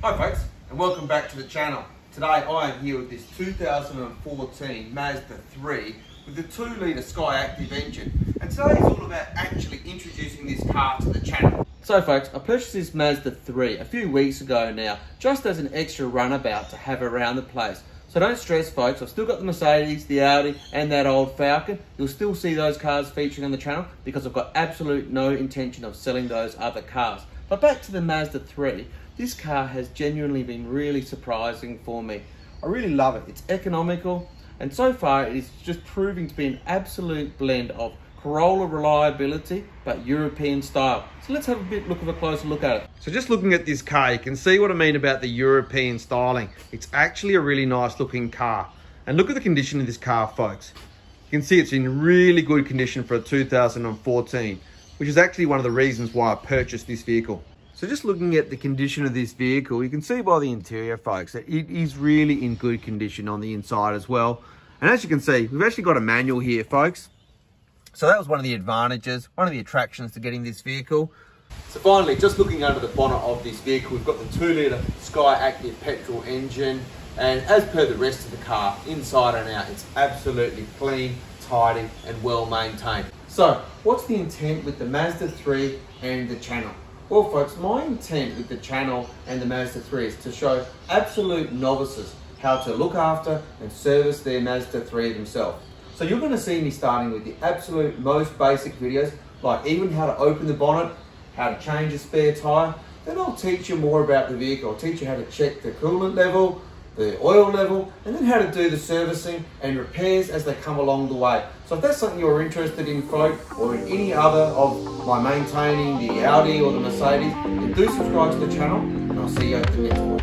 Hi folks, and welcome back to the channel. Today I am here with this 2014 Mazda 3 with the 2-litre Skyactive engine. And today is all about actually introducing this car to the channel. So folks, I purchased this Mazda 3 a few weeks ago now, just as an extra runabout to have around the place. So don't stress folks, I've still got the Mercedes, the Audi and that old Falcon. You'll still see those cars featuring on the channel because I've got absolute no intention of selling those other cars. But back to the Mazda 3. This car has genuinely been really surprising for me. I really love it. It's economical, and so far it is just proving to be an absolute blend of Corolla reliability, but European style. So let's have a closer look at it. So just looking at this car, you can see what I mean about the European styling. It's actually a really nice looking car. And look at the condition of this car, folks. You can see it's in really good condition for a 2014, which is actually one of the reasons why I purchased this vehicle. So just looking at the condition of this vehicle, you can see by the interior, folks, that it is really in good condition on the inside as well. And as you can see, we've actually got a manual here, folks. So that was one of the advantages, one of the attractions to getting this vehicle. So finally, just looking under the bonnet of this vehicle, we've got the 2-litre Skyactive Petrol engine. And as per the rest of the car, inside and out, it's absolutely clean, tidy, and well maintained. So what's the intent with the Mazda 3 and the channel? Well folks, my intent with the channel and the Mazda 3 is to show absolute novices how to look after and service their Mazda 3 themselves. So you're going to see me starting with the absolute most basic videos, like even how to open the bonnet, how to change a spare tyre. Then I'll teach you more about the vehicle. I'll teach you how to check the coolant level, the oil level, and then how to do the servicing and repairs as they come along the way. So if that's something you're interested in, folk, or in any other of my maintaining the Audi or the Mercedes, then do subscribe to the channel, and I'll see you at the next one.